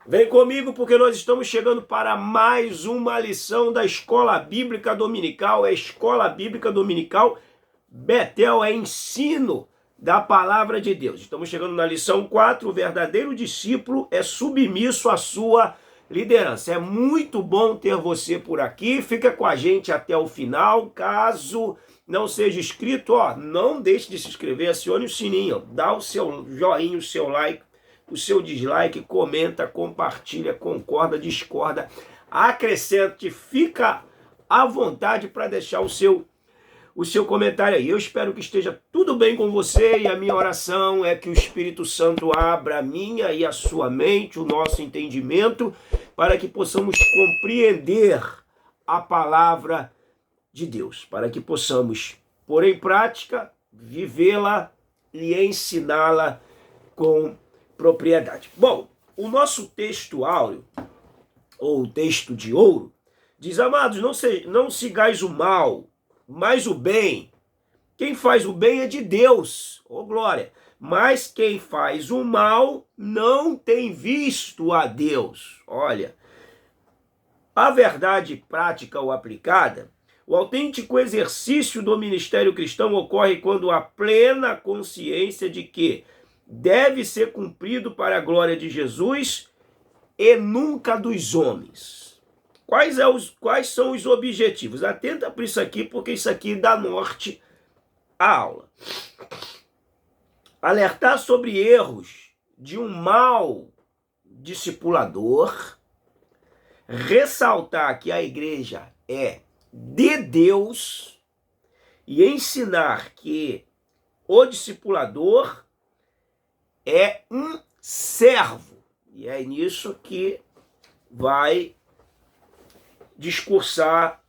Vem comigo porque nós estamos chegando para mais uma lição da Escola Bíblica Dominical. É Escola Bíblica Dominical Betel, é ensino da palavra de Deus. Estamos chegando na lição 4. O verdadeiro discípulo é submisso à sua liderança. É muito bom ter você por aqui. Fica com a gente até o final. Caso não seja inscrito, não deixe de se inscrever, acione o sininho, dá o seu joinha, o seu like, o seu dislike, comenta, compartilha, concorda, discorda, acrescente, fica à vontade para deixar o seu comentário aí. Eu espero que esteja tudo bem com você e a minha oração é que o Espírito Santo abra a minha e a sua mente, o nosso entendimento, para que possamos compreender a palavra de Deus, para que possamos pôr em prática, vivê-la e ensiná-la com propriedade. Bom, o nosso texto áureo, ou texto de ouro, diz: amados, não sigais o mal, mas o bem. Quem faz o bem é de Deus, glória. Mas quem faz o mal não tem visto a Deus. Olha, a verdade prática ou aplicada, o autêntico exercício do ministério cristão ocorre quando há plena consciência de que deve ser cumprido para a glória de Jesus e nunca dos homens. Quais são os objetivos? Atenta para isso aqui, porque isso aqui dá norte à aula. Alertar sobre erros de um mau discipulador, ressaltar que a igreja é de Deus e ensinar que o discipulador é um servo. E é nisso que vai discursar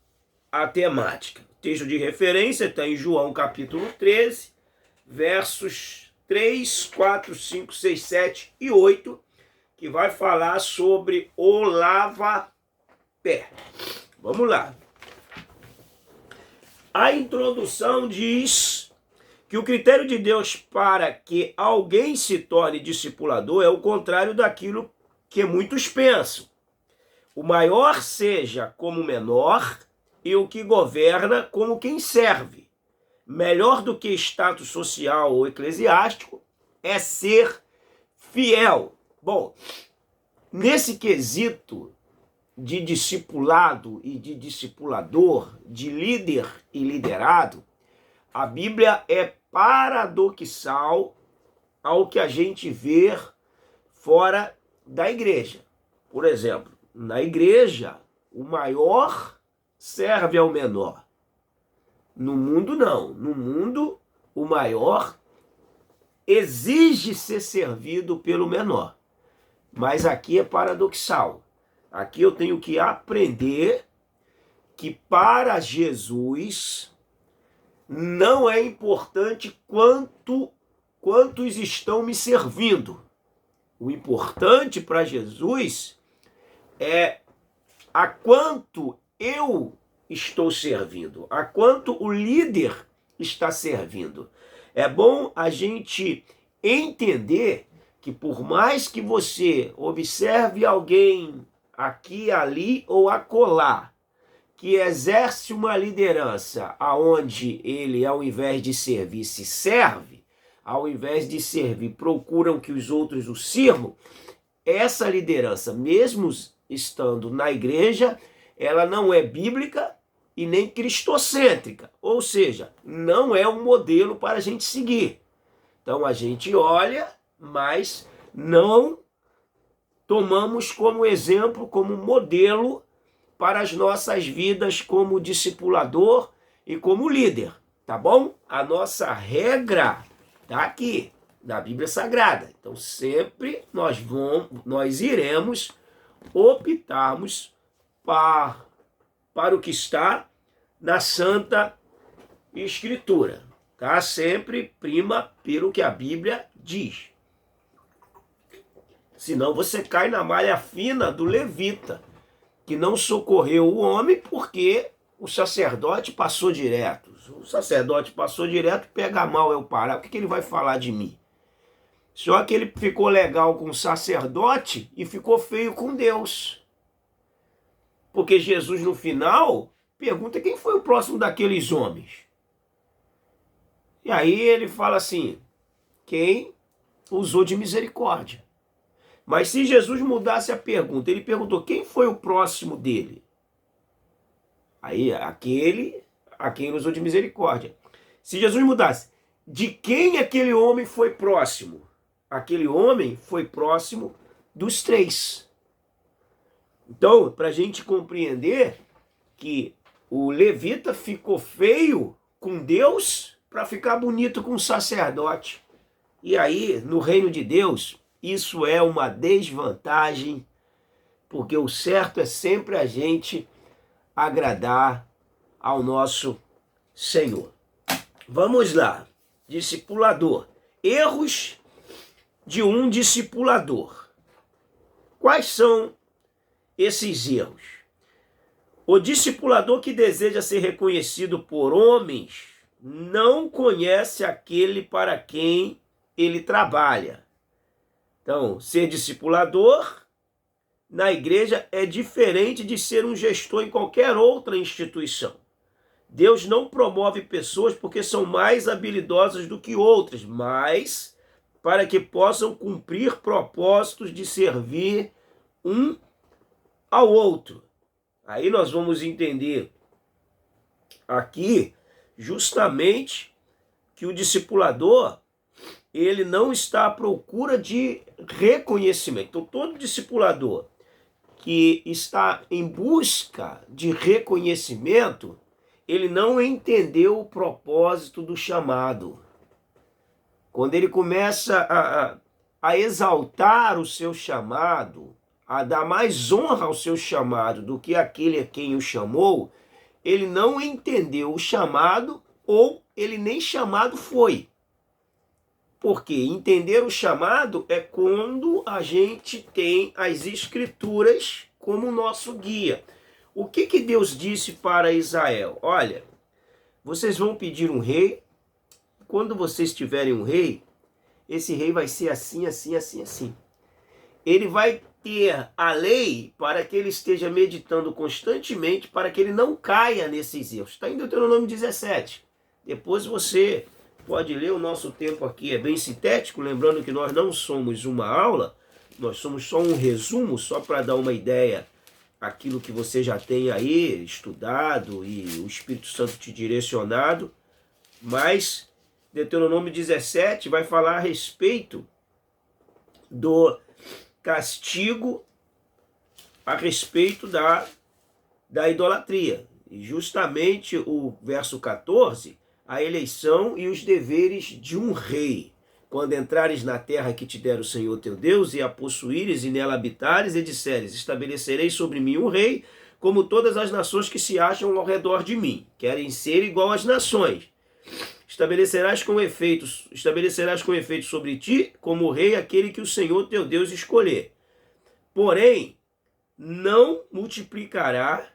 a temática. O texto de referência está em João capítulo 13, versos 3, 4, 5, 6, 7 e 8, que vai falar sobre o lava-pé. Vamos lá. A introdução diz que o critério de Deus para que alguém se torne discipulador é o contrário daquilo que muitos pensam. O maior seja como o menor e o que governa como quem serve. Melhor do que status social ou eclesiástico é ser fiel. Bom, nesse quesito de discipulado e de discipulador, de líder e liderado, a Bíblia é paradoxal ao que a gente vê fora da igreja. Por exemplo, na igreja, o maior serve ao menor. No mundo, não. No mundo, o maior exige ser servido pelo menor. Mas aqui é paradoxal. Aqui eu tenho que aprender que para Jesus não é importante quantos estão me servindo. O importante para Jesus é a quanto eu estou servindo, a quanto o líder está servindo. É bom a gente entender que por mais que você observe alguém aqui, ali ou acolá, que exerce uma liderança aonde ele, ao invés de servir, se serve, ao invés de servir, procuram que os outros o sirvam, essa liderança, mesmo estando na igreja, ela não é bíblica e nem cristocêntrica, ou seja, não é um modelo para a gente seguir. Então a gente olha, mas não tomamos como exemplo, como modelo para as nossas vidas como discipulador e como líder, tá bom? A nossa regra está aqui, na Bíblia Sagrada. Então sempre nós iremos optarmos para o que está na Santa Escritura, tá? Sempre prima pelo que a Bíblia diz. Senão você cai na malha fina do levita, que não socorreu o homem porque o sacerdote passou direto. O sacerdote passou direto, pega mal eu parar. O que ele vai falar de mim? Só que ele ficou legal com o sacerdote e ficou feio com Deus. Porque Jesus, no final, pergunta quem foi o próximo daqueles homens. E aí ele fala assim, quem usou de misericórdia. Mas se Jesus mudasse a pergunta, ele perguntou quem foi o próximo dele? Aí aquele a quem ele usou de misericórdia. Se Jesus mudasse, de quem aquele homem foi próximo? Aquele homem foi próximo dos 3. Então, para a gente compreender que o levita ficou feio com Deus para ficar bonito com o sacerdote. E aí, no reino de Deus, isso é uma desvantagem, porque o certo é sempre a gente agradar ao nosso Senhor. Vamos lá, discipulador. Erros de um discipulador. Quais são esses erros? O discipulador que deseja ser reconhecido por homens não conhece aquele para quem ele trabalha. Então, ser discipulador na igreja é diferente de ser um gestor em qualquer outra instituição. Deus não promove pessoas porque são mais habilidosas do que outras, mas para que possam cumprir propósitos de servir um ao outro. Aí nós vamos entender aqui justamente que o discipulador, ele não está à procura de reconhecimento. Então, todo discipulador que está em busca de reconhecimento, ele não entendeu o propósito do chamado. Quando ele começa a exaltar o seu chamado, a dar mais honra ao seu chamado do que aquele a quem o chamou, ele não entendeu o chamado ou ele nem chamado foi. Porque entender o chamado é quando a gente tem as Escrituras como nosso guia. O que Deus disse para Israel? Olha, vocês vão pedir um rei. Quando vocês tiverem um rei, esse rei vai ser assim, assim, assim, assim. Ele vai ter a lei para que ele esteja meditando constantemente, para que ele não caia nesses erros. Está em Deuteronômio 17. Depois você pode ler, o nosso tempo aqui é bem sintético, lembrando que nós não somos uma aula, nós somos só um resumo, só para dar uma ideia, aquilo que você já tem aí estudado e o Espírito Santo te direcionado, mas Deuteronômio 17 vai falar a respeito do castigo, a respeito da idolatria. E justamente o verso 14, a eleição e os deveres de um rei. Quando entrares na terra que te der o Senhor teu Deus, e a possuíres e nela habitares, e disseres, estabelecerei sobre mim um rei, como todas as nações que se acham ao redor de mim, querem ser igual às nações. Estabelecerás com efeito sobre ti, como rei, aquele que o Senhor teu Deus escolher. Porém, não multiplicará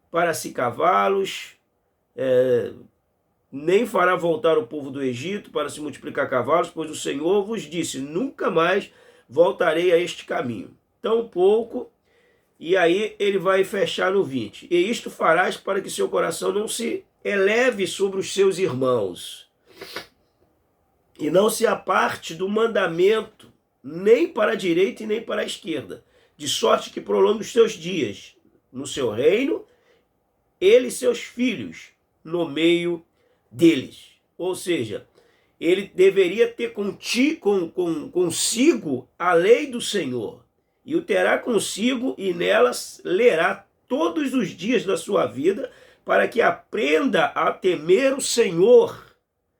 para si cavalos, nem fará voltar o povo do Egito para se multiplicar cavalos, pois o Senhor vos disse, nunca mais voltarei a este caminho. Tampouco, e aí ele vai fechar no 20. E isto farás para que seu coração não se eleve sobre os seus irmãos, e não se aparte do mandamento, nem para a direita e nem para a esquerda, de sorte que prolongue os seus dias no seu reino, ele e seus filhos no meio deles. Ou seja, ele deveria ter consigo a lei do Senhor, e o terá consigo, e nelas lerá todos os dias da sua vida, para que aprenda a temer o Senhor,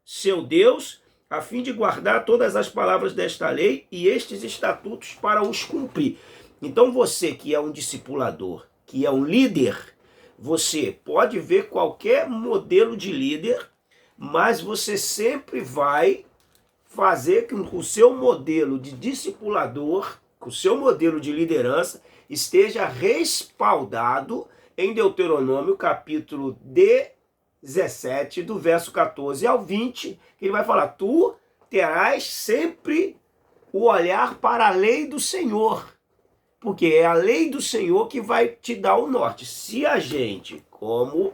seu Deus, a fim de guardar todas as palavras desta lei e estes estatutos para os cumprir. Então você que é um discipulador, que é um líder, você pode ver qualquer modelo de líder, mas você sempre vai fazer com que o seu modelo de discipulador, com o seu modelo de liderança, esteja respaldado em Deuteronômio capítulo 17, do verso 14 ao 20, que ele vai falar, tu terás sempre o olhar para a lei do Senhor, porque é a lei do Senhor que vai te dar o norte. Se a gente, como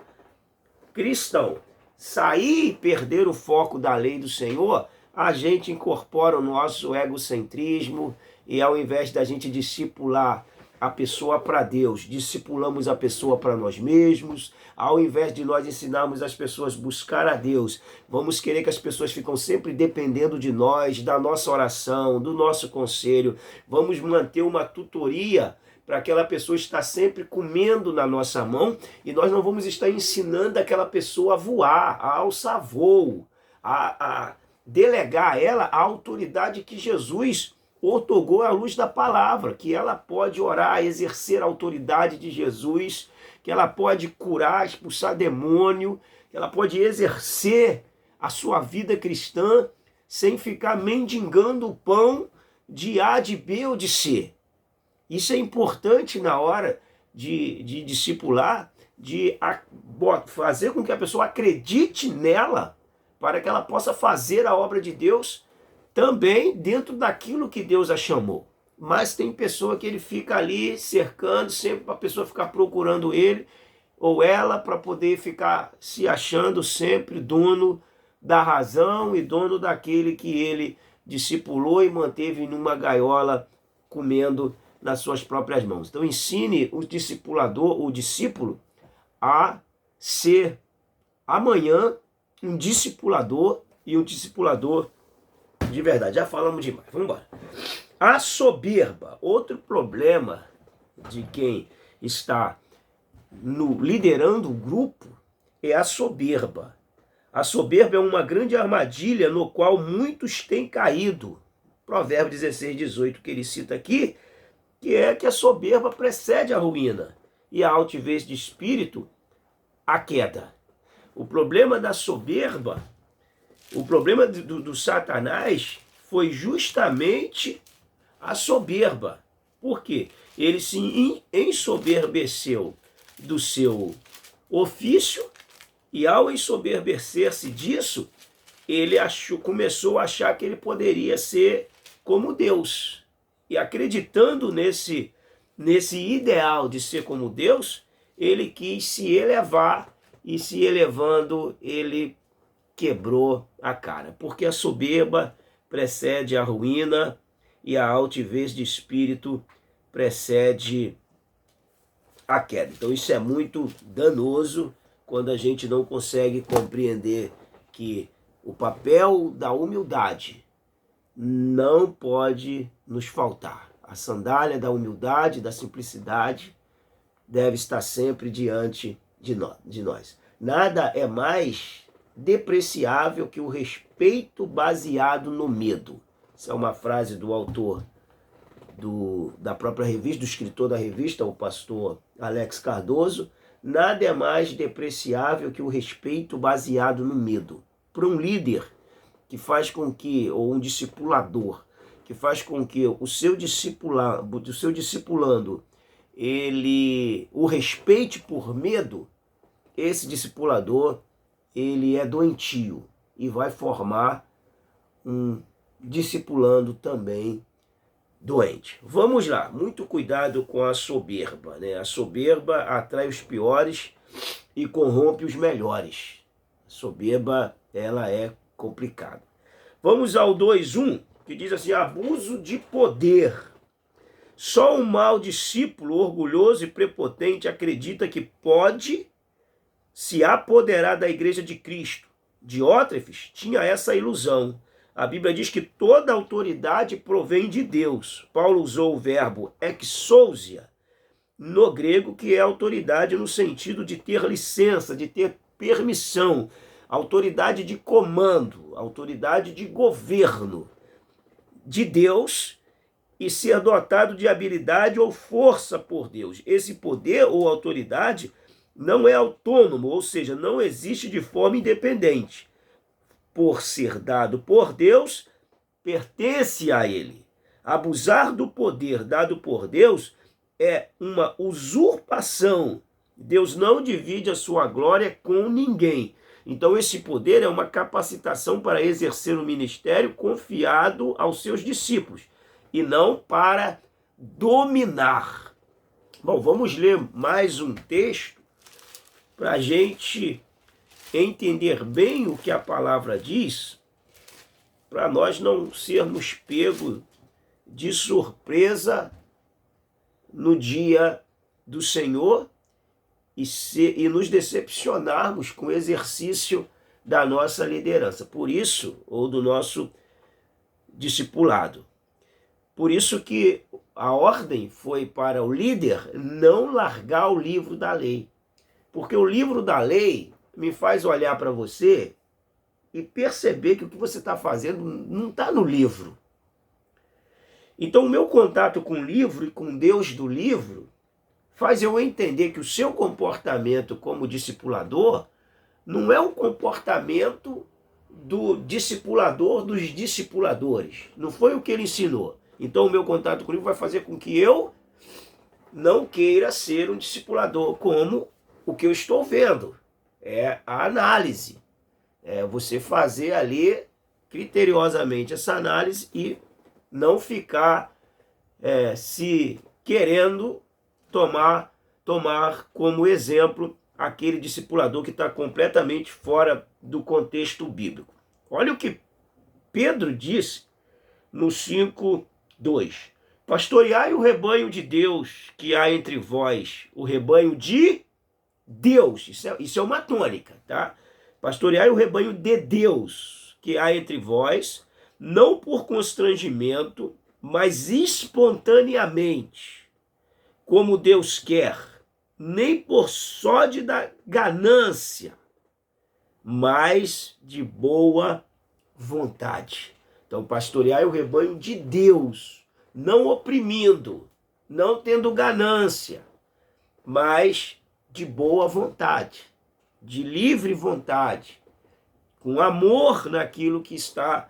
cristão, sair e perder o foco da lei do Senhor, a gente incorpora o nosso egocentrismo e ao invés da gente discipular a pessoa para Deus, discipulamos a pessoa para nós mesmos. Ao invés de nós ensinarmos as pessoas a buscar a Deus, vamos querer que as pessoas ficam sempre dependendo de nós, da nossa oração, do nosso conselho. Vamos manter uma tutoria para aquela pessoa estar sempre comendo na nossa mão e nós não vamos estar ensinando aquela pessoa a voar, a alçar voo, a delegar a ela a autoridade que Jesus outorgou à luz da palavra, que ela pode orar, exercer a autoridade de Jesus, que ela pode curar, expulsar demônio, que ela pode exercer a sua vida cristã sem ficar mendigando o pão de A, de B ou de C. Isso é importante na hora de discipular, de fazer com que a pessoa acredite nela, para que ela possa fazer a obra de Deus também dentro daquilo que Deus a chamou. Mas tem pessoa que ele fica ali cercando, sempre para a pessoa ficar procurando ele ou ela para poder ficar se achando sempre dono da razão e dono daquele que ele discipulou e manteve numa gaiola comendo nas suas próprias mãos. Então ensine o discipulador, o discípulo, a ser amanhã um discipulador e um discipulador de verdade. Já falamos demais, vamos embora. A soberba, outro problema de quem está liderando o grupo é a soberba. A soberba é uma grande armadilha no qual muitos têm caído. Provérbio 16, 18 que ele cita aqui, que é que a soberba precede a ruína e a altivez de espírito a queda. O problema da soberba, o problema do Satanás foi justamente a soberba. Por quê? Ele se ensoberbeceu do seu ofício e ao ensoberbecer-se disso, ele começou a achar que ele poderia ser como Deus. E acreditando nesse ideal de ser como Deus, ele quis se elevar e se elevando, ele quebrou a cara. Porque a soberba precede a ruína e a altivez de espírito precede a queda. Então isso é muito danoso quando a gente não consegue compreender que o papel da humildade não pode nos faltar. A sandália da humildade, da simplicidade, deve estar sempre diante de nós. Nada é mais depreciável que o respeito baseado no medo. Essa é uma frase do autor da própria revista, do escritor da revista, o pastor Alex Cardoso. Nada é mais depreciável que o respeito baseado no medo. Para um líder que faz com que, ou um discipulador, que faz com que o seu discipulando, ele o respeite por medo, esse discipulador, ele é doentio e vai formar um discipulando também doente. Vamos lá, muito cuidado com a soberba, né? A soberba atrai os piores e corrompe os melhores. A soberba, ela é complicada. Vamos ao 2:1, que diz assim: abuso de poder. Só um mau discípulo orgulhoso e prepotente acredita que pode se apoderar da igreja de Cristo. Diótrefes tinha essa ilusão. A Bíblia diz que toda autoridade provém de Deus. Paulo usou o verbo exousia no grego, que é autoridade no sentido de ter licença, de ter permissão, autoridade de comando, autoridade de governo de Deus e ser dotado de habilidade ou força por Deus. Esse poder ou autoridade não é autônomo, ou seja, não existe de forma independente. Por ser dado por Deus, pertence a Ele. Abusar do poder dado por Deus é uma usurpação. Deus não divide a sua glória com ninguém. Então esse poder é uma capacitação para exercer o ministério confiado aos seus discípulos e não para dominar. Bom, vamos ler mais um texto para a gente entender bem o que a palavra diz, para nós não sermos pegos de surpresa no dia do Senhor e nos decepcionarmos com o exercício da nossa liderança. Por isso, ou do nosso discipulado. Por isso que a ordem foi para o líder não largar o livro da lei. Porque o livro da lei me faz olhar para você e perceber que o que você está fazendo não está no livro. Então o meu contato com o livro e com Deus do livro faz eu entender que o seu comportamento como discipulador não é um comportamento do discipulador dos discipuladores. Não foi o que ele ensinou. Então o meu contato com o livro vai fazer com que eu não queira ser um discipulador, como o que eu estou vendo. É a análise. É você fazer ali criteriosamente essa análise e não ficar se querendo tomar como exemplo aquele discipulador que está completamente fora do contexto bíblico. Olha o que Pedro disse no 5:2. Pastoreai o rebanho de Deus que há entre vós, o rebanho de Deus. Isso é uma tônica, tá? Pastoreai o rebanho de Deus que há entre vós, não por constrangimento, mas espontaneamente, como Deus quer, nem por sódio da ganância, mas de boa vontade. Então, pastoreai o rebanho de Deus, não oprimindo, não tendo ganância, mas de boa vontade, de livre vontade, com amor naquilo que está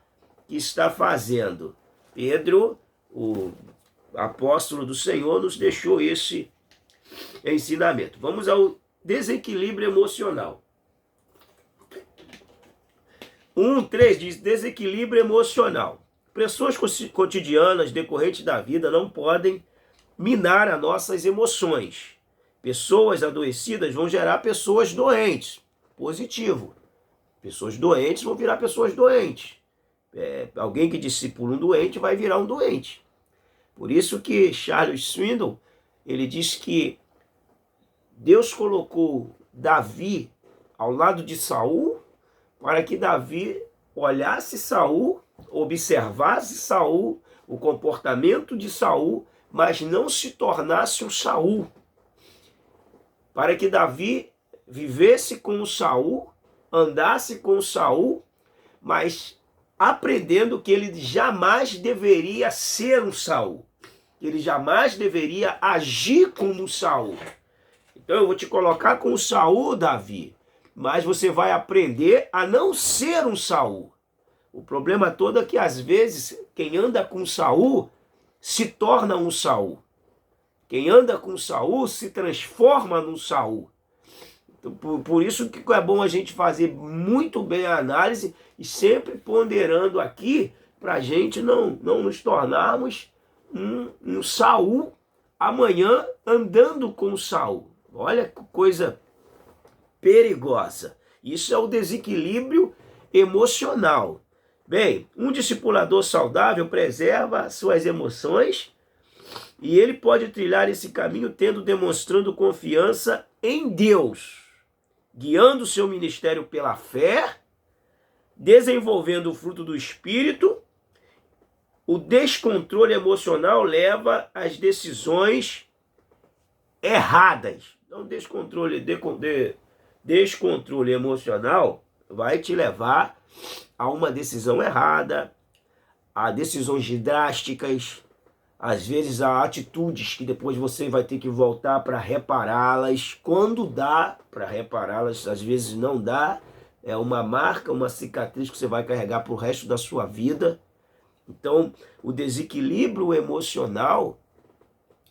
fazendo. Pedro, o apóstolo do Senhor, nos deixou esse ensinamento. Vamos ao desequilíbrio emocional. 1:3 diz desequilíbrio emocional. Pressões cotidianas decorrentes da vida não podem minar as nossas emoções. Pessoas adoecidas vão gerar pessoas doentes. Positivo. Pessoas doentes vão virar pessoas doentes. Alguém que discipula um doente vai virar um doente. Por isso que Charles Swindoll, ele diz que Deus colocou Davi ao lado de Saul para que Davi olhasse Saul, observasse Saul, o comportamento de Saul, mas não se tornasse um Saul. Para que Davi vivesse com o Saul, andasse com o Saul, mas aprendendo que ele jamais deveria ser um Saul. Ele jamais deveria agir como um Saul. Então eu vou te colocar com o Saul, Davi, mas você vai aprender a não ser um Saul. O problema todo é que às vezes quem anda com Saul se torna um Saul. Quem anda com Saul se transforma num Saul. Então, por isso que é bom a gente fazer muito bem a análise e sempre ponderando aqui para a gente não nos tornarmos um Saul amanhã andando com Saul. Olha que coisa perigosa. Isso é o desequilíbrio emocional. Bem, um discipulador saudável preserva suas emoções e ele pode trilhar esse caminho demonstrando confiança em Deus, guiando o seu ministério pela fé, desenvolvendo o fruto do Espírito. O descontrole emocional leva às decisões erradas. Então, descontrole emocional vai te levar a uma decisão errada, a decisões drásticas, às vezes a atitudes que depois você vai ter que voltar para repará-las. Quando dá para repará-las, às vezes não dá. É uma marca, uma cicatriz que você vai carregar para o resto da sua vida. Então, o desequilíbrio emocional,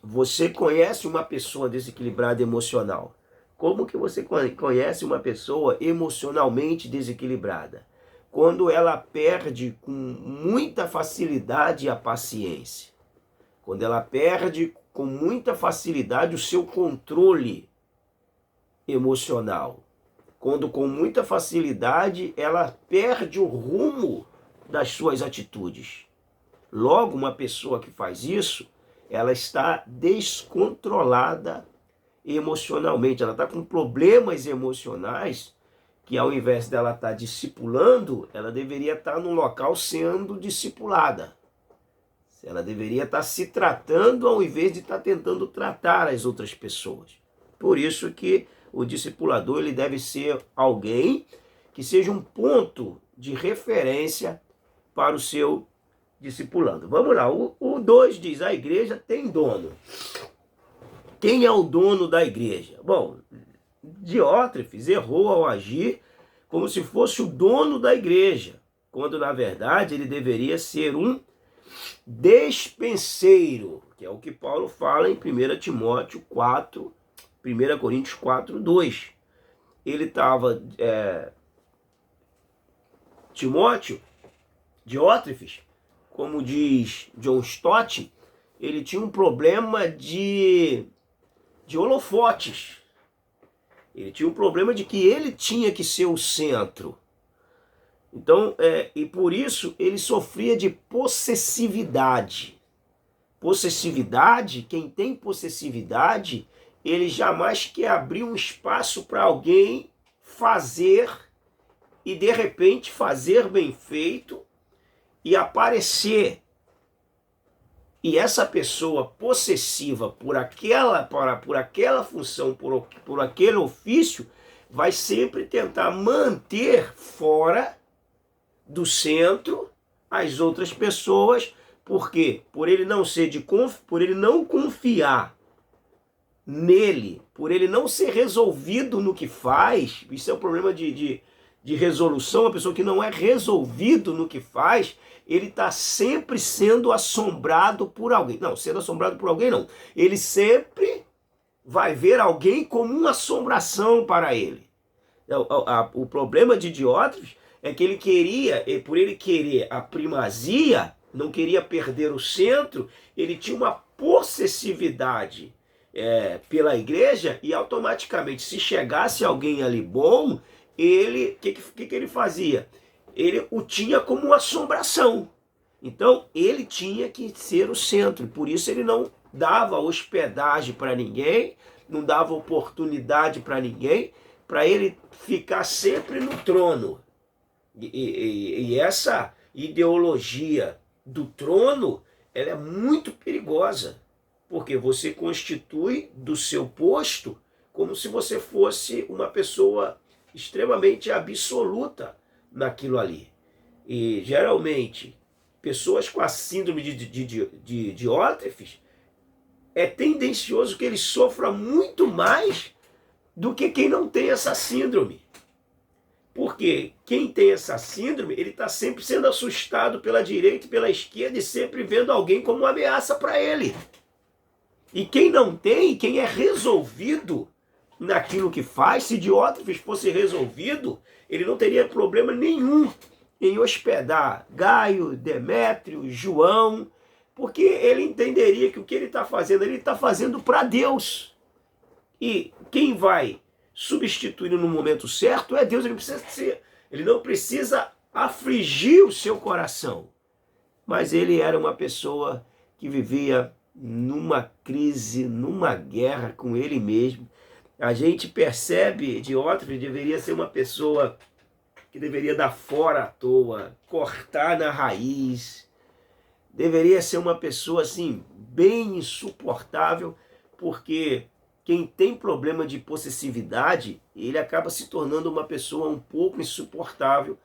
você conhece uma pessoa desequilibrada emocional. Como que você conhece uma pessoa emocionalmente desequilibrada? Quando ela perde com muita facilidade a paciência. Quando ela perde com muita facilidade o seu controle emocional. Quando com muita facilidade ela perde o rumo das suas atitudes. Logo, uma pessoa que faz isso, ela está descontrolada emocionalmente, ela está com problemas emocionais que ao invés dela estar discipulando, ela deveria estar num local sendo discipulada. Ela deveria estar se tratando ao invés de estar tentando tratar as outras pessoas. Por isso que o discipulador ele deve ser alguém que seja um ponto de referência para o seu discipulando. Vamos lá, o 2 diz, a igreja tem dono. Quem é o dono da igreja? Bom, Diótrefes errou ao agir como se fosse o dono da igreja, quando na verdade ele deveria ser um despenseiro, que é o que Paulo fala em 1 Timóteo 4, 1 Coríntios 4, 2. Ele estava, Diótrefes, como diz John Stott, ele tinha um problema de holofotes. Ele tinha um problema de que ele tinha que ser o centro. Então, e por isso ele sofria de possessividade. Possessividade, quem tem possessividade, ele jamais quer abrir um espaço para alguém fazer e de repente fazer bem feito e aparecer. E essa pessoa possessiva por aquela função, por aquele ofício, vai sempre tentar manter fora do centro as outras pessoas. Por quê? Por ele não confiar nele, por ele não ser resolvido no que faz. Isso é um problema de resolução. A pessoa que não é resolvido no que faz, ele está sempre sendo assombrado por alguém. Não, sendo assombrado por alguém não. Ele sempre vai ver alguém como uma assombração para ele. O problema de Diótrefes é que ele queria, por ele querer a primazia, não queria perder o centro, ele tinha uma possessividade pela igreja e automaticamente, se chegasse alguém ali bom, ele, o que ele fazia? Ele o tinha como uma assombração. Então, ele tinha que ser o centro. Por isso, ele não dava hospedagem para ninguém, não dava oportunidade para ninguém, para ele ficar sempre no trono. E essa ideologia do trono, ela é muito perigosa. Porque você constitui do seu posto como se você fosse uma pessoa extremamente absoluta naquilo ali. E geralmente, pessoas com a síndrome de Diótrefes, é tendencioso que ele sofra muito mais do que quem não tem essa síndrome. Porque quem tem essa síndrome, ele está sempre sendo assustado pela direita e pela esquerda e sempre vendo alguém como uma ameaça para ele. E quem não tem, quem é resolvido naquilo que faz, se Diótrefes fosse resolvido, ele não teria problema nenhum em hospedar Gaio, Demétrio, João, porque ele entenderia que o que ele está fazendo para Deus. E quem vai substituí-lo no momento certo é Deus. Ele não precisa afligir o seu coração. Mas ele era uma pessoa que vivia numa crise, numa guerra com ele mesmo. A gente percebe, Diótrefes deveria ser uma pessoa que deveria dar fora à toa, cortar na raiz. Deveria ser uma pessoa assim, bem insuportável, porque quem tem problema de possessividade, ele acaba se tornando uma pessoa um pouco insuportável,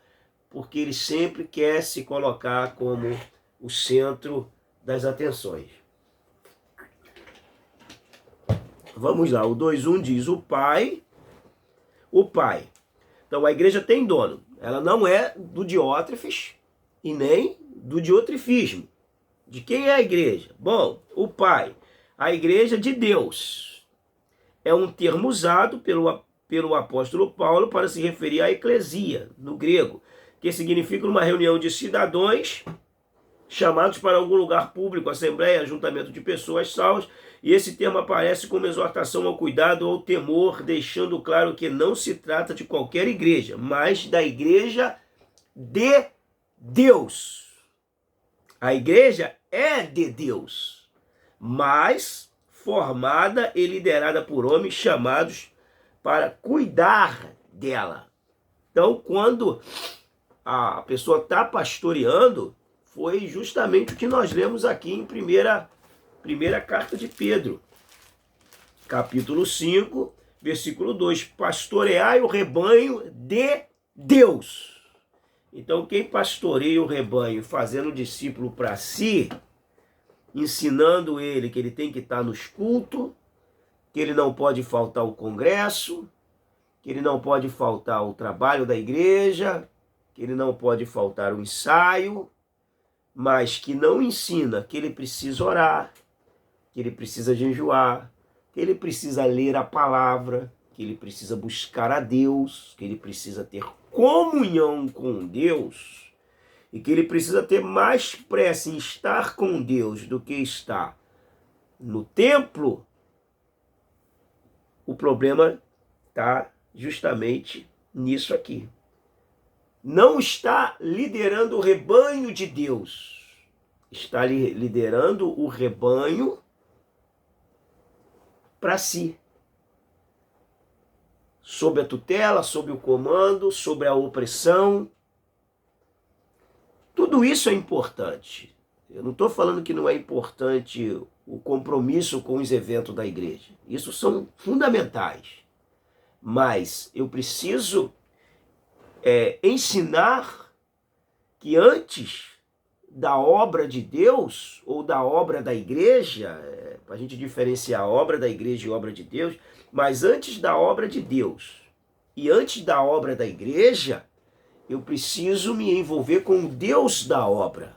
porque ele sempre quer se colocar como o centro das atenções. Vamos lá, o 2:1 diz, o pai. Então a igreja tem dono, ela não é do Diótrefes e nem do diotrefismo. De quem é a igreja? Bom, o pai, a igreja de Deus. é um termo usado pelo apóstolo Paulo para se referir à eclesia, no grego, que significa uma reunião de cidadãos chamados para algum lugar público, assembleia, ajuntamento de pessoas salvas, e esse termo aparece como exortação ao cuidado ou temor, deixando claro que não se trata de qualquer igreja, mas da igreja de Deus. A igreja é de Deus, mas formada e liderada por homens chamados para cuidar dela. Então, quando a pessoa está pastoreando, foi justamente o que nós lemos aqui em primeira carta de Pedro, capítulo 5, versículo 2, pastoreai o rebanho de Deus. Então, quem pastoreia o rebanho fazendo o discípulo para si, ensinando ele que ele tem que estar nos cultos, que ele não pode faltar o congresso, que ele não pode faltar o trabalho da igreja, que ele não pode faltar o ensaio, mas que não ensina que ele precisa orar, que ele precisa jejuar, que ele precisa ler a palavra, que ele precisa buscar a Deus, que ele precisa ter comunhão com Deus e que ele precisa ter mais pressa em estar com Deus do que estar no templo, o problema está justamente nisso aqui. Não está liderando o rebanho de Deus, está liderando o rebanho para si. Sob a tutela, sob o comando, sobre a opressão. Tudo isso é importante. Eu não estou falando que não é importante o compromisso com os eventos da igreja. Isso são fundamentais. Mas eu preciso ensinar que antes da obra de Deus ou da obra da igreja, para a gente diferenciar a obra da igreja e a obra de Deus, mas antes da obra de Deus e antes da obra da igreja, eu preciso me envolver com o Deus da obra.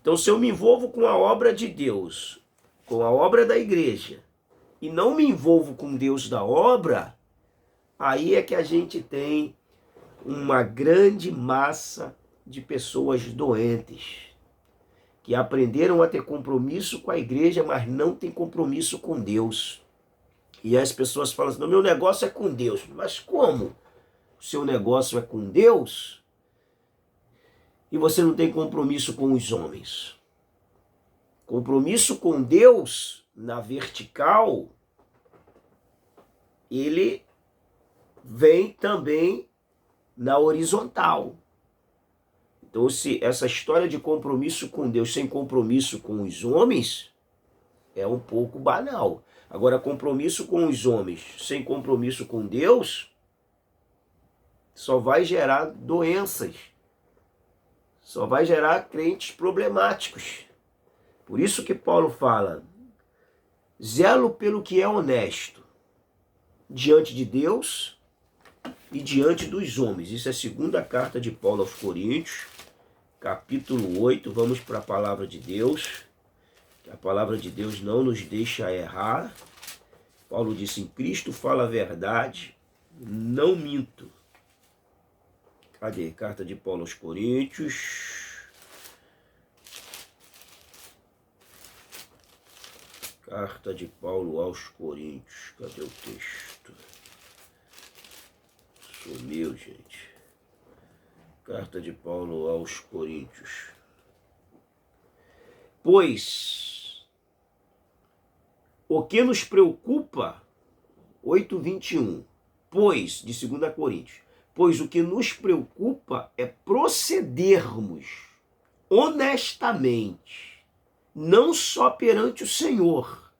Então, se eu me envolvo com a obra de Deus, com a obra da igreja, e não me envolvo com o Deus da obra, aí é que a gente tem uma grande massa de pessoas doentes, que aprenderam a ter compromisso com a igreja, mas não tem compromisso com Deus. E as pessoas falam assim, meu negócio é com Deus. Mas como o seu negócio é com Deus e você não tem compromisso com os homens? Compromisso com Deus na vertical, ele vem também na horizontal. Então, se essa história de compromisso com Deus sem compromisso com os homens é um pouco banal. Agora, compromisso com os homens sem compromisso com Deus só vai gerar doenças, só vai gerar crentes problemáticos. Por isso que Paulo fala, zelo pelo que é honesto, diante de Deus e diante dos homens. Isso é a segunda carta de Paulo aos Coríntios, capítulo 8, vamos para a palavra de Deus. A palavra de Deus não nos deixa errar. Paulo disse, em Cristo fala a verdade, não minto. Cadê? Carta de Paulo aos Coríntios. Carta de Paulo aos Coríntios. Cadê o texto? Sumiu, gente. Carta de Paulo aos Coríntios. Pois o que nos preocupa, 8:21, pois, de 2 Coríntios, pois o que nos preocupa é procedermos honestamente, não só perante o Senhor,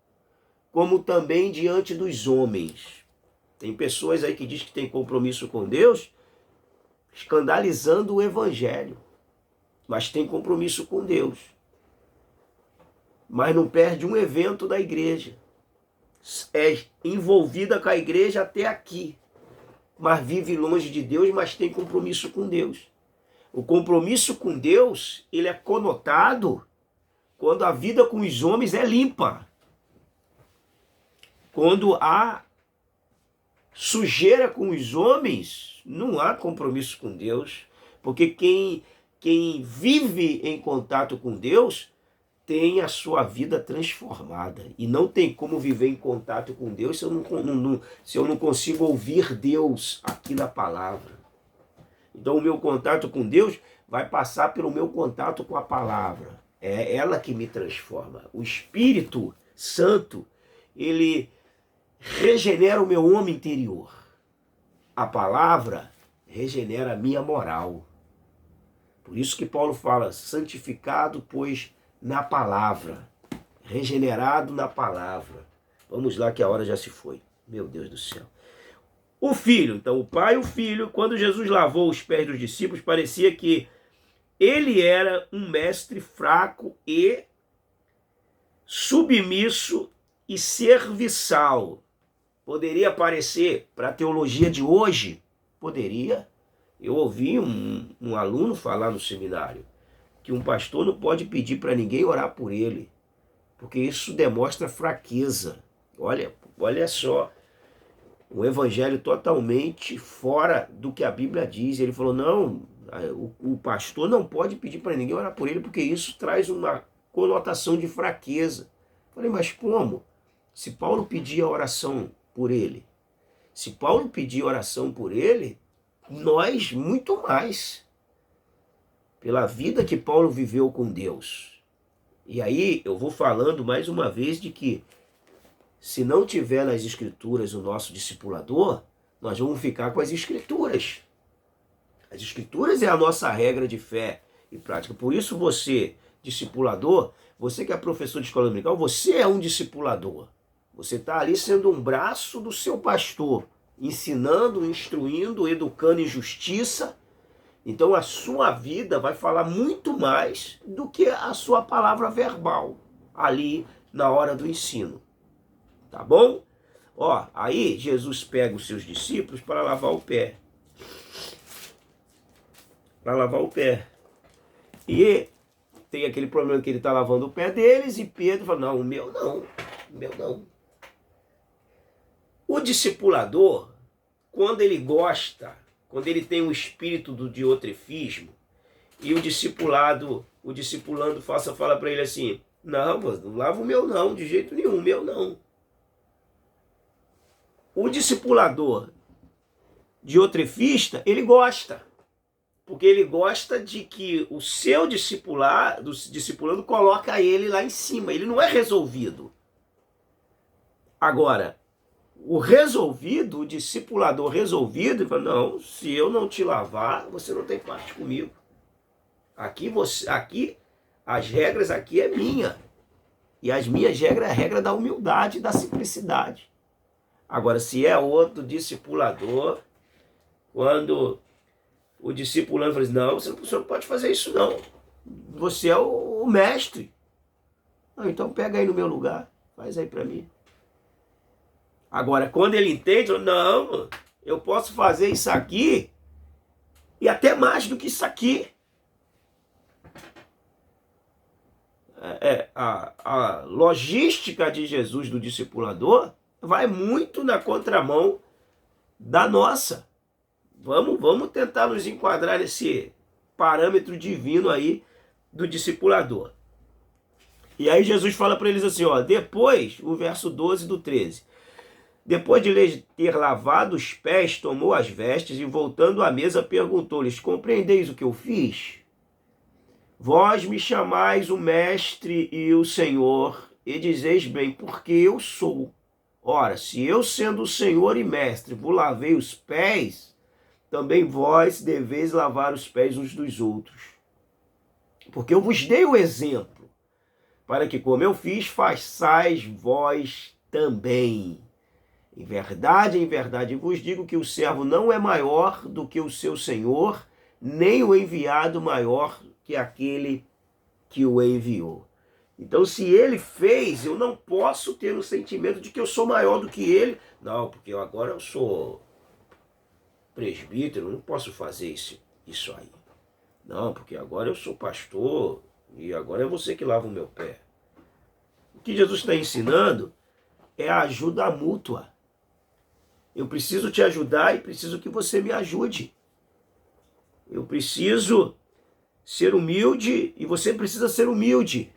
como também diante dos homens. Tem pessoas aí que dizem que tem compromisso com Deus, escandalizando o evangelho, mas tem compromisso com Deus. Mas não perde um evento da igreja. É envolvida com a igreja até aqui, mas vive longe de Deus, mas tem compromisso com Deus. O compromisso com Deus, ele é conotado quando a vida com os homens é limpa. Quando há sujeira com os homens, não há compromisso com Deus, porque quem vive em contato com Deus tem a sua vida transformada. E não tem como viver em contato com Deus se eu não consigo ouvir Deus aqui na palavra. Então o meu contato com Deus vai passar pelo meu contato com a palavra. É ela que me transforma. O Espírito Santo, ele regenera o meu homem interior. A palavra regenera a minha moral. Por isso que Paulo fala, santificado, pois, na palavra. Regenerado na palavra. Vamos lá que a hora já se foi. Meu Deus do céu. O filho, então o pai e o filho, quando Jesus lavou os pés dos discípulos, parecia que ele era um mestre fraco e submisso e serviçal. Poderia parecer, para a teologia de hoje, poderia. Eu ouvi um aluno falar no seminário que um pastor não pode pedir para ninguém orar por ele, porque isso demonstra fraqueza. Olha só, um evangelho totalmente fora do que a Bíblia diz. Ele falou, não, o pastor não pode pedir para ninguém orar por ele, porque isso traz uma conotação de fraqueza. Eu falei, mas como? Se Paulo pedia oração por ele, se Paulo pedia oração por ele, nós muito mais, pela vida que Paulo viveu com Deus. E aí eu vou falando mais uma vez de que se não tiver nas escrituras o nosso discipulador, nós vamos ficar com as escrituras. As escrituras é a nossa regra de fé e prática. Por isso você, discipulador, você que é professor de escola dominical, você é um discipulador. Você está ali sendo um braço do seu pastor, ensinando, instruindo, educando em justiça. Então a sua vida vai falar muito mais do que a sua palavra verbal ali na hora do ensino. Tá bom? Ó, aí Jesus pega os seus discípulos para lavar o pé. Para lavar o pé. E tem aquele problema que ele está lavando o pé deles e Pedro fala, não, o meu não. O meu não. O discipulador, quando ele gosta, quando ele tem o espírito do diotrefismo, e o discipulando fala para ele assim, não lava o meu não, de jeito nenhum, o meu não. O discipulador diotrefista, ele gosta, porque ele gosta de que o seu discipulando coloca ele lá em cima, ele não é resolvido. Agora, o discipulador resolvido, ele fala, não, se eu não te lavar, você não tem parte comigo. Aqui as regras aqui é minha. E as minhas regras é a regra da humildade e da simplicidade. Agora, se é outro discipulador, quando o discipulando fala assim, não, você não pode fazer isso não. Você é o mestre. Não, então pega aí no meu lugar, faz aí para mim. Agora, quando ele entende, não, eu posso fazer isso aqui e até mais do que isso aqui. A logística de Jesus do discipulador vai muito na contramão da nossa. Vamos tentar nos enquadrar nesse parâmetro divino aí do discipulador. E aí Jesus fala para eles assim, ó, depois, o verso 12 do 13. Depois de lhes ter lavado os pés, tomou as vestes e, voltando à mesa, perguntou-lhes, compreendeis o que eu fiz? Vós me chamais o mestre e o Senhor, e dizeis bem, porque eu sou. Ora, se eu, sendo o Senhor e mestre, vos lavei os pés, também vós deveis lavar os pés uns dos outros. Porque eu vos dei o exemplo, para que, como eu fiz, façais vós também. Em verdade vos digo que o servo não é maior do que o seu senhor, nem o enviado maior que aquele que o enviou. Então, se ele fez, eu não posso ter o sentimento de que eu sou maior do que ele. Não, porque agora eu sou presbítero, eu não posso fazer isso aí. Não, porque agora eu sou pastor e agora é você que lava o meu pé. O que Jesus está ensinando é a ajuda mútua. Eu preciso te ajudar e preciso que você me ajude. Eu preciso ser humilde e você precisa ser humilde.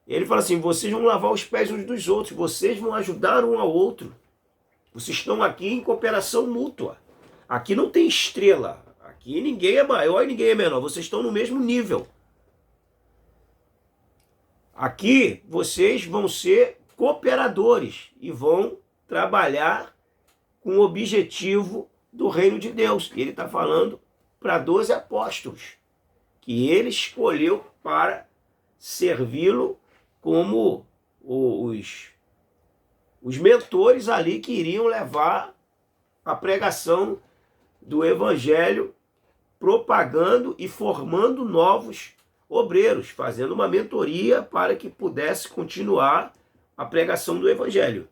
Ele fala assim, vocês vão lavar os pés uns dos outros, vocês vão ajudar um ao outro. Vocês estão aqui em cooperação mútua. Aqui não tem estrela. Aqui ninguém é maior e ninguém é menor. Vocês estão no mesmo nível. Aqui vocês vão ser cooperadores e vão trabalhar com o objetivo do reino de Deus. E ele está falando para 12 apóstolos, que ele escolheu para servi-lo como os mentores ali que iriam levar a pregação do evangelho, propagando e formando novos obreiros, fazendo uma mentoria para que pudesse continuar a pregação do evangelho.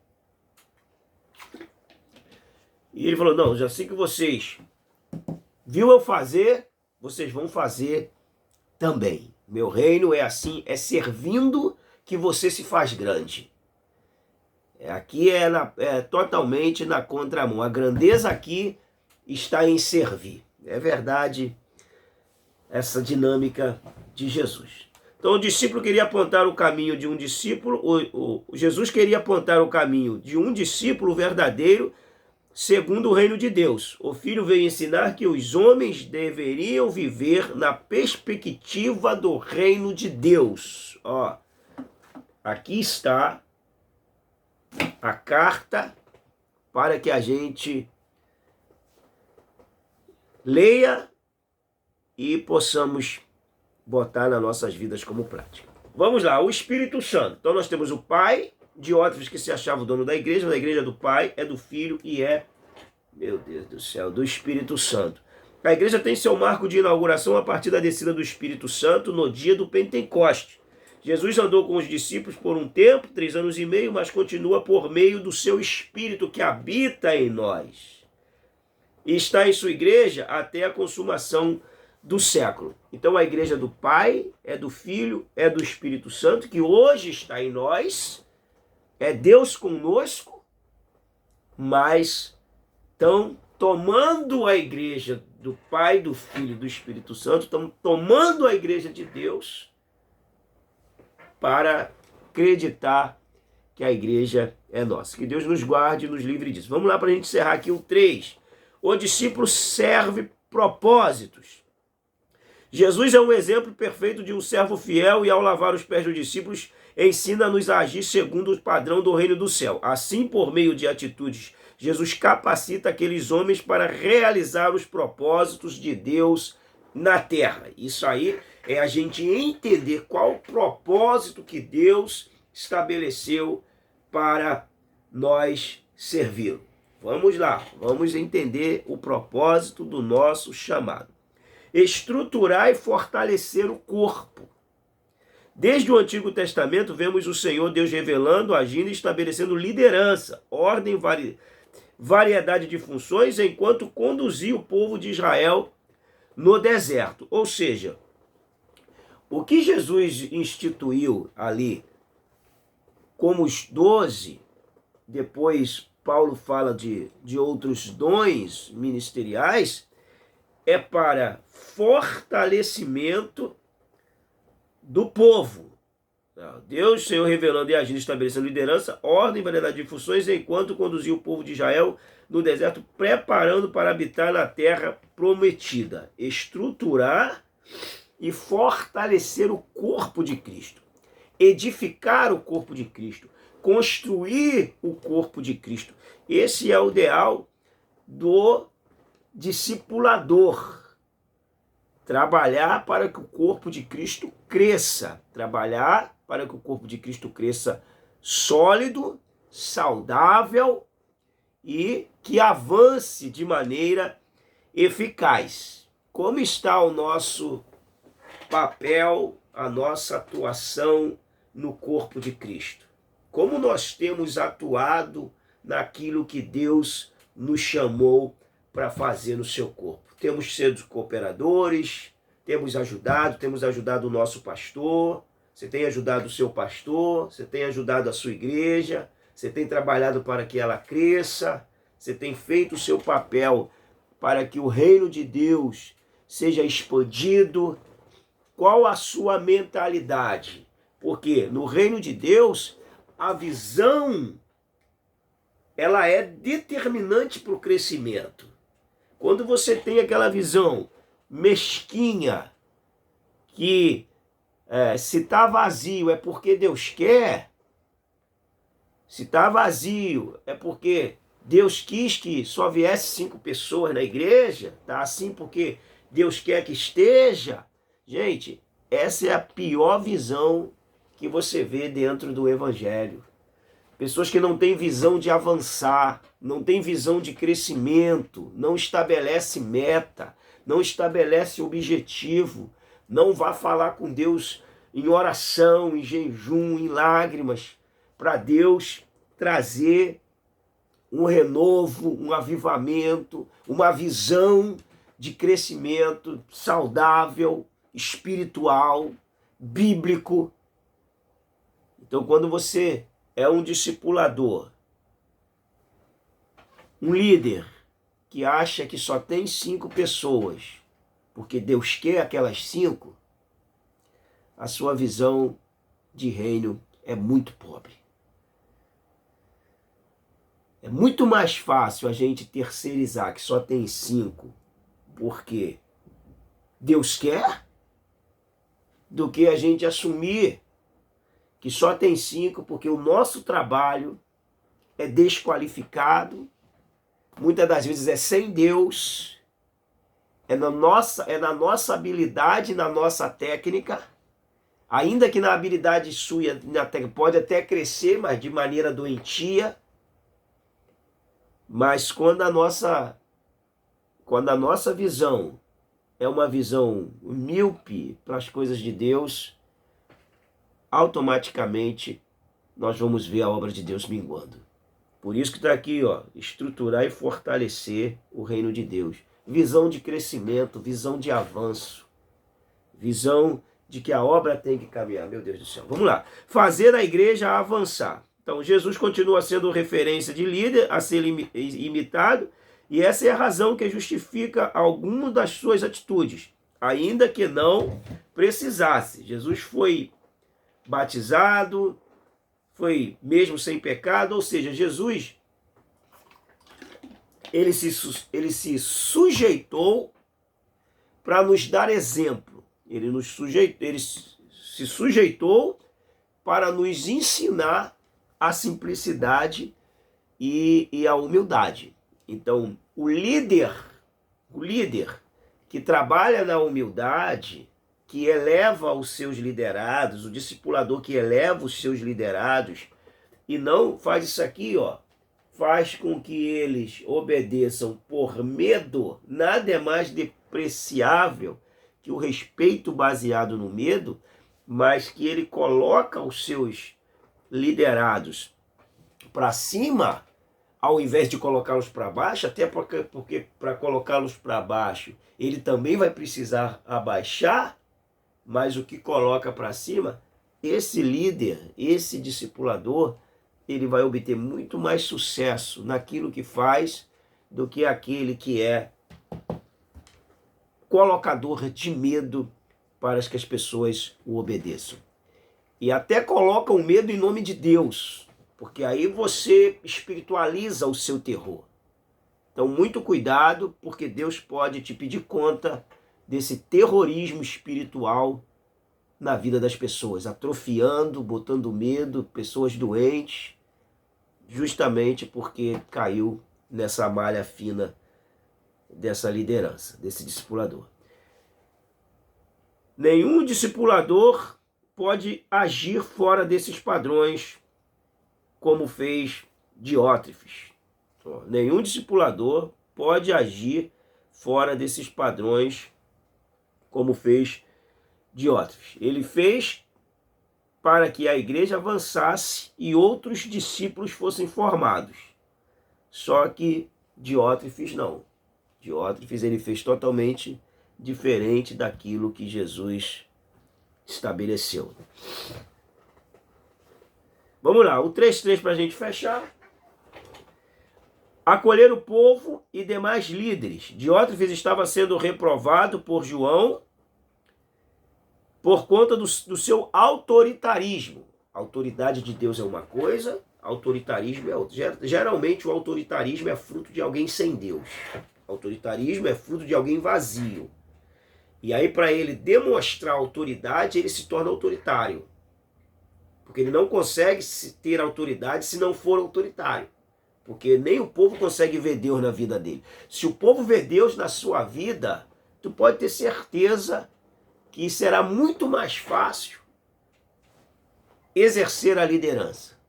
E ele falou, não, já sei que vocês viu eu fazer, vocês vão fazer também. Meu reino é assim, é servindo que você se faz grande. Aqui é totalmente na contramão. A grandeza aqui está em servir. É verdade essa dinâmica de Jesus. Então o discípulo queria apontar o caminho de um discípulo, Jesus queria apontar o caminho de um discípulo verdadeiro segundo o reino de Deus. O Filho veio ensinar que os homens deveriam viver na perspectiva do reino de Deus. Ó, aqui está a carta para que a gente leia e possamos botar nas nossas vidas como prática. Vamos lá, o Espírito Santo. Então nós temos o Pai, Diótrefes, que se achava o dono da igreja é do Pai, é do Filho e é, meu Deus do céu, do Espírito Santo. A igreja tem seu marco de inauguração a partir da descida do Espírito Santo no dia do Pentecoste. Jesus andou com os discípulos por um tempo, 3 anos e meio, mas continua por meio do seu Espírito que habita em nós. E está em sua igreja até a consumação do século. Então a igreja do Pai, é do Filho, é do Espírito Santo, que hoje está em nós, é Deus conosco, mas estão tomando a igreja do Pai, do Filho e do Espírito Santo, estão tomando a igreja de Deus para acreditar que a igreja é nossa. Que Deus nos guarde e nos livre disso. Vamos lá para a gente encerrar aqui o 3. O discípulo serve propósitos. Jesus é um exemplo perfeito de um servo fiel e ao lavar os pés dos discípulos, ensina-nos a agir segundo o padrão do reino do céu. Assim, por meio de atitudes, Jesus capacita aqueles homens para realizar os propósitos de Deus na terra. Isso aí é a gente entender qual o propósito que Deus estabeleceu para nós servi-lo. Vamos lá, vamos entender o propósito do nosso chamado. Estruturar e fortalecer o corpo. Desde o Antigo Testamento, vemos o Senhor Deus revelando, agindo e estabelecendo liderança, ordem, variedade de funções, enquanto conduzia o povo de Israel no deserto. Ou seja, o que Jesus instituiu ali como os 12, depois Paulo fala de outros dons ministeriais, é para fortalecimento do povo. Deus, Senhor, revelando e agindo, estabelecendo liderança, ordem e variedade de funções, enquanto conduzia o povo de Israel no deserto, preparando para habitar na terra prometida. Estruturar e fortalecer o corpo de Cristo. Edificar o corpo de Cristo. Construir o corpo de Cristo. Esse é o ideal do discipulador. Trabalhar para que o corpo de Cristo cresça. Trabalhar para que o corpo de Cristo cresça sólido, saudável e que avance de maneira eficaz. Como está o nosso papel, a nossa atuação no corpo de Cristo? Como nós temos atuado naquilo que Deus nos chamou para fazer no seu corpo? Temos sido cooperadores, temos ajudado o nosso pastor, você tem ajudado o seu pastor, você tem ajudado a sua igreja, Você tem trabalhado para que ela cresça, você tem feito o seu papel para que o reino de Deus seja expandido. Qual a sua mentalidade? Porque no reino de Deus, a visão, ela é determinante para o crescimento. Quando você tem aquela visão mesquinha, que se está vazio é porque Deus quer, se está vazio é porque Deus quis que só viesse 5 pessoas na igreja, tá assim porque Deus quer que esteja. Gente, essa é a pior visão que você vê dentro do evangelho. Pessoas que não têm visão de avançar, não têm visão de crescimento, não estabelece meta, não estabelece objetivo, não vá falar com Deus em oração, em jejum, em lágrimas, para Deus trazer um renovo, um avivamento, uma visão de crescimento saudável, espiritual, bíblico. Então, quando você é um discipulador, um líder que acha que só tem 5 pessoas, porque Deus quer aquelas 5, a sua visão de reino é muito pobre. É muito mais fácil a gente terceirizar que só tem 5 porque Deus quer, do que a gente assumir que só tem 5 porque o nosso trabalho é desqualificado, muitas das vezes é sem Deus, é na nossa habilidade, na nossa técnica, ainda que na habilidade sua pode até crescer, mas de maneira doentia. Mas quando a nossa visão é uma visão míope para as coisas de Deus, automaticamente nós vamos ver a obra de Deus minguando. Por isso que está aqui, estruturar e fortalecer o reino de Deus. Visão de crescimento, visão de avanço, visão de que a obra tem que caminhar. Meu Deus do céu. Vamos lá. Fazer a igreja avançar. Então, Jesus continua sendo referência de líder a ser imitado, e essa é a razão que justifica algumas das suas atitudes, ainda que não precisasse. Jesus foi batizado, foi mesmo sem pecado, ou seja, Jesus ele se sujeitou para nos dar exemplo. Ele se sujeitou para nos ensinar a simplicidade e a humildade. Então, o líder que trabalha na humildade, que eleva os seus liderados, o discipulador que eleva os seus liderados, e não faz isso aqui, faz com que eles obedeçam por medo, nada é mais depreciável que o respeito baseado no medo, mas que ele coloca os seus liderados para cima, ao invés de colocá-los para baixo, até porque para colocá-los para baixo, ele também vai precisar abaixar, mas o que coloca para cima, esse líder, esse discipulador, ele vai obter muito mais sucesso naquilo que faz do que aquele que é colocador de medo para que as pessoas o obedeçam. E até coloca o medo em nome de Deus, porque aí você espiritualiza o seu terror. Então, muito cuidado, porque Deus pode te pedir conta desse terrorismo espiritual na vida das pessoas, atrofiando, botando medo, pessoas doentes, justamente porque caiu nessa malha fina dessa liderança, desse discipulador. Nenhum discipulador pode agir fora desses padrões, como fez Diótrefes. Nenhum discipulador pode agir fora desses padrões, como fez Diótrefes. Ele fez para que a igreja avançasse e outros discípulos fossem formados. Só que Diótrefes não. Diótrefes ele fez totalmente diferente daquilo que Jesus estabeleceu. Vamos lá, o 3:3 para a gente fechar. Acolher o povo e demais líderes. Diótrefes estava sendo reprovado por João por conta do seu autoritarismo. A autoridade de Deus é uma coisa, autoritarismo é outra. Geralmente o autoritarismo é fruto de alguém sem Deus. Autoritarismo é fruto de alguém vazio. E aí, para ele demonstrar autoridade, ele se torna autoritário. Porque ele não consegue ter autoridade se não for autoritário. Porque nem o povo consegue ver Deus na vida dele. Se o povo vê Deus na sua vida, tu pode ter certeza que será muito mais fácil exercer a liderança.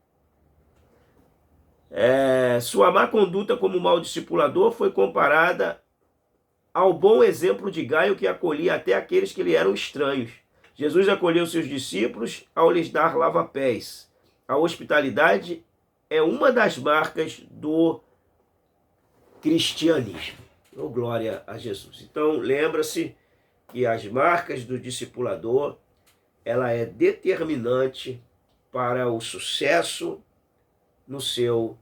Sua má conduta como mau discipulador foi comparada ao bom exemplo de Gaio, que acolhia até aqueles que lhe eram estranhos. Jesus acolheu seus discípulos ao lhes dar lava-pés. A hospitalidade é uma das marcas do cristianismo. Oh, glória a Jesus. Então, lembra-se que as marcas do discipulador, ela é determinante para o sucesso no seu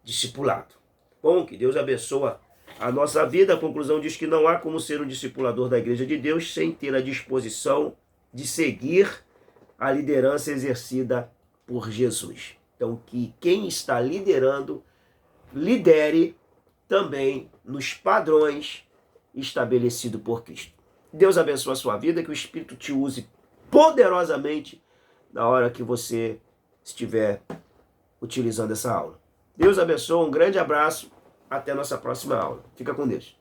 discipulado. Bom, que Deus abençoe a nossa vida. A conclusão diz que não há como ser um discipulador da Igreja de Deus sem ter a disposição de seguir a liderança exercida por Jesus. Então, que quem está liderando, lidere também nos padrões estabelecidos por Cristo. Deus abençoe a sua vida, que o Espírito te use poderosamente na hora que você estiver utilizando essa aula. Deus abençoe, um grande abraço, até a nossa próxima aula. Fica com Deus.